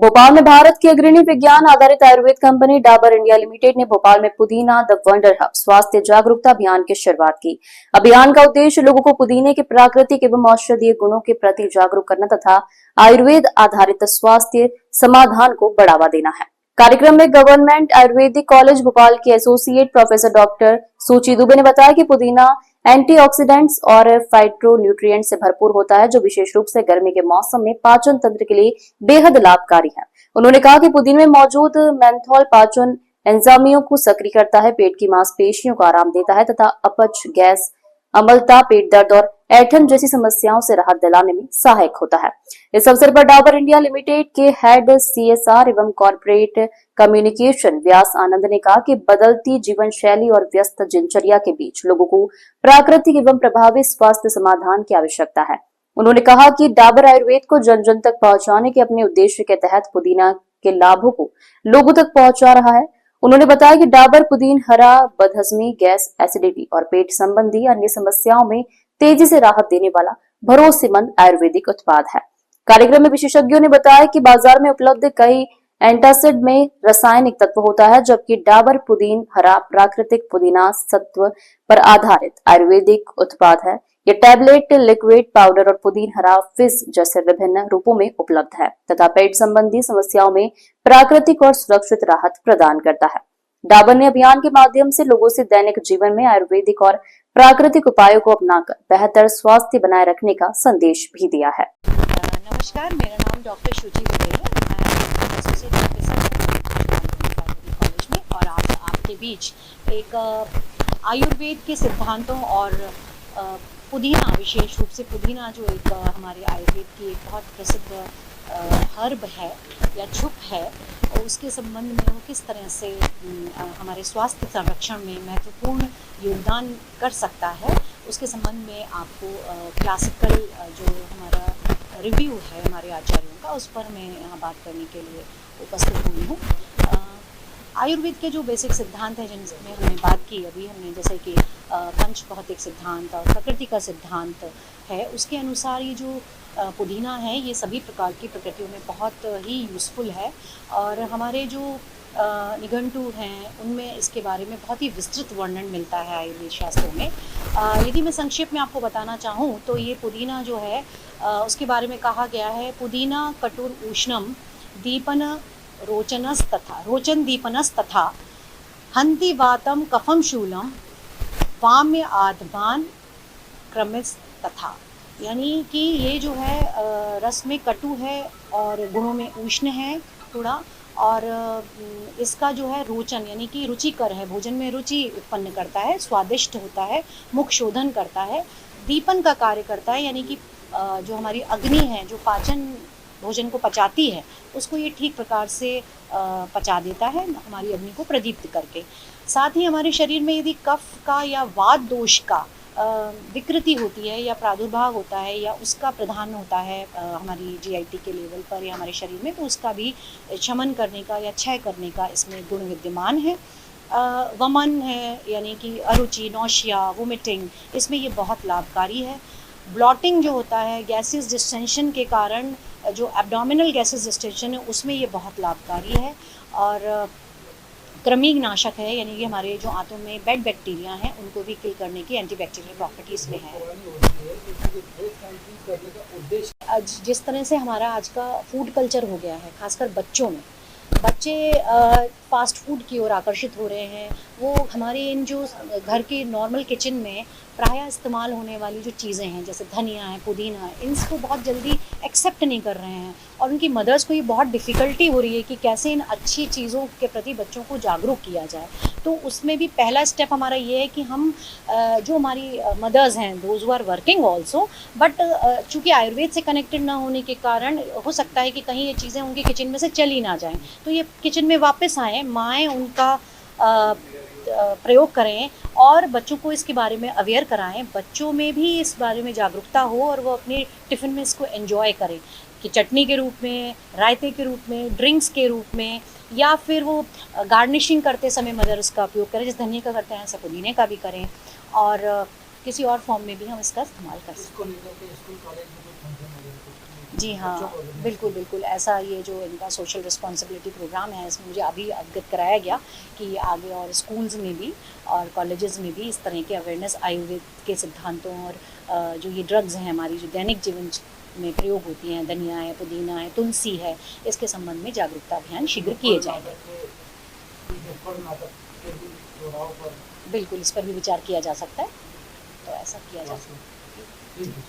भोपाल में भारत की अग्रणी विज्ञान आधारित Ayurveda company Dabur India limited ने भोपाल में पुदीना द वंडर हब स्वास्थ्य जागरूकता अभियान की शुरुआत की। अभियान का उद्देश्य लोगों को पुदीने के प्राकृतिक एवं औषधीय गुणों के प्रति जागरूक करना तथा आयुर्वेद आधारित स्वास्थ्य समाधान को बढ़ावा देना है। कार्यक्रम में गवर्नमेंट आयुर्वेदिक कॉलेज भोपाल की एसोसिएट प्रोफेसर डॉक्टर सूची दुबे ने बताया कि पुदीना एंटीऑक्सीडेंट्स और फाइटोन्यूट्रिएंट्स से भरपूर होता है, जो विशेष रूप से गर्मी के मौसम में पाचन तंत्र के लिए बेहद लाभकारी है। उन्होंने कहा कि पुदीने में मौजूद मेंथोल पाचन एंजाइमों को सक्रिय करता है, पेट की मांसपेशियों को आराम देता है तथा अपच, गैस, अम्लता, पेट दर्द और ऐंठन जैसी समस्याओं से राहत दिलाने में सहायक होता है। इस अवसर पर डाबर इंडिया लिमिटेड के हेड सीएसआर एवं कॉर्पोरेट कम्युनिकेशन व्यास आनंद ने कहा कि बदलती जीवन शैली और व्यस्त दिनचर्या के बीच लोगों को प्राकृतिक एवं प्रभावी स्वास्थ्य समाधान की आवश्यकता है। उन्होंने कहा कि डाबर आयुर्वेद को जन जन तक पहुंचाने के अपने उद्देश्य के तहत पुदीना के लाभों को लोगों तक पहुंचा रहा है। उन्होंने बताया कि डाबर पुदीन हरा बदहजमी, गैस, एसिडिटी और पेट संबंधी अन्य समस्याओं में तेजी से राहत देने वाला भरोसेमंद आयुर्वेदिक उत्पाद है। कार्यक्रम में विशेषज्ञों ने बताया कि बाजार में उपलब्ध कई एंटासिड में रासायनिक तत्व होता है, जबकि डाबर पुदीन हरा प्राकृतिक पुदीना सत्व पर आधारित आयुर्वेदिक उत्पाद है। ये टैबलेट, लिक्विड, पाउडर और पुदीन हरा फिज जैसे विभिन्न रूपों में उपलब्ध है तथा पेट संबंधी समस्याओं में प्राकृतिक और सुरक्षित राहत प्रदान करता है। डाबर ने अभियान के माध्यम से लोगों से दैनिक जीवन में आयुर्वेदिक और प्राकृतिक उपायों को अपनाकर बेहतर स्वास्थ्य बनाए रखने का संदेश भी दिया है। नमस्कार, मेरा नाम डॉक्टर शुचि दुबे है। मैं एसोसिएट प्रोफेसर कॉलेज में और आज आपके बीच एक आयुर्वेद के सिद्धांतों और पुदीना, विशेष रूप से पुदीना जो एक हमारे आयुर्वेद की एक बहुत प्रसिद्ध हर्ब है या छुप है, उसके संबंध में वो किस तरह से हमारे स्वास्थ्य संरक्षण में महत्वपूर्ण योगदान कर सकता है, उसके संबंध में आपको क्लासिकल जो हमारा रिव्यू है हमारे आचार्यों का, उस पर मैं यहाँ बात करने के लिए उपस्थित हुई हूँ। आयुर्वेद के जो बेसिक सिद्धांत हैं जिनमें हमने बात की अभी हमने, जैसे कि पंच भौतिक सिद्धांत और प्रकृति का सिद्धांत है, उसके अनुसार ये जो पुदीना है ये सभी प्रकार की प्रकृतियों में बहुत ही यूज़फुल है और हमारे जो निघंटु हैं उनमें इसके बारे में बहुत ही विस्तृत वर्णन मिलता है आयुर्वेद शास्त्रों में। यदि मैं संक्षेप में आपको बताना चाहूँ तो ये पुदीना जो है उसके बारे में कहा गया है, पुदीना कटुर उष्णम दीपन रोचन दीपनस्तथा हंति वातम कफम शूलम वाम्य आधमान क्रमिस तथा। यानी कि ये जो है रस में कटु है और गुणों में उष्ण है थोड़ा, और इसका जो है रोचन यानी कि रुचिकर है, भोजन में रुचि उत्पन्न करता है, स्वादिष्ट होता है, मुख शोधन करता है, दीपन का कार्य करता है, यानी कि जो हमारी अग्नि है जो पाचन भोजन को पचाती है उसको ये ठीक प्रकार से पचा देता है हमारी अग्नि को प्रदीप्त करके। साथ ही हमारे शरीर में यदि कफ का या वात दोष का विकृति होती है या प्रादुर्भाव होता है या उसका प्रधान होता है हमारी जीआईटी के लेवल पर या हमारे शरीर में, तो उसका भी शमन करने का या क्षय करने का इसमें गुण विद्यमान है। वमन है यानी कि अरुचि, नौशिया, वोमिटिंग, इसमें ये बहुत लाभकारी है। ब्लॉटिंग जो होता है, गैसेस डिस्टेंशन के कारण जो एब्डोमिनल गैसेस डिस्टेंशन है उसमें ये बहुत लाभकारी है। और कृमिक नाशक है, यानी कि हमारे जो आंतों में बेड बैक्टीरिया हैं उनको भी किल करने की एंटीबैक्टीरियल प्रॉपर्टी इसमें है। जिस तरह से हमारा आज का फूड कल्चर हो गया है, खासकर बच्चों में, बच्चे फास्ट फूड की ओर आकर्षित हो रहे हैं। वो हमारे इन जो घर के नॉर्मल किचन में प्रायः इस्तेमाल होने वाली जो चीज़ें हैं जैसे धनिया है, पुदीना है, इनको बहुत जल्दी एक्सेप्ट नहीं कर रहे हैं और उनकी मदर्स को ये बहुत डिफ़िकल्टी हो रही है कि कैसे इन अच्छी चीज़ों के प्रति बच्चों को जागरूक किया जाए। तो उसमें भी पहला स्टेप हमारा ये है कि हम जो हमारी मदर्स हैं, those who are working also, but चूँकि आयुर्वेद से कनेक्टेड ना होने के कारण हो सकता है कि कहीं ये चीज़ें उनके किचन में से चली ना जाएँ, तो ये किचन में वापस आएँ, माएँ उनका प्रयोग करें और बच्चों को इसके बारे में अवेयर कराएं, बच्चों में भी इस बारे में जागरूकता हो और वो अपने टिफ़िन में इसको एंजॉय करें कि चटनी के रूप में, रायते के रूप में, ड्रिंक्स के रूप में, या फिर वो गार्निशिंग करते समय मदर उसका उपयोग करें, जिस धनिया का करते हैं ऐसा पुदीने का भी करें और किसी और फॉर्म में भी हम इसका इस्तेमाल कर सकते हैं। जी हाँ, बिल्कुल, बिल्कुल ऐसा ये जो इनका सोशल रिस्पॉन्सिबिलिटी प्रोग्राम है, इसमें मुझे अभी अवगत कराया गया कि आगे और स्कूल्स में भी और कॉलेजेस में भी इस तरह के अवेयरनेस आयुर्वेद के सिद्धांतों और जो ये ड्रग्स हैं हमारी जो दैनिक जीवन में प्रयोग होती हैं, धनिया है, पुदीना है, तुलसी है, इसके संबंध में जागरूकता अभियान शीघ्र किए जाएंगे। बिल्कुल, इस पर भी विचार किया जा सकता है, तो ऐसा किया जा सकता है।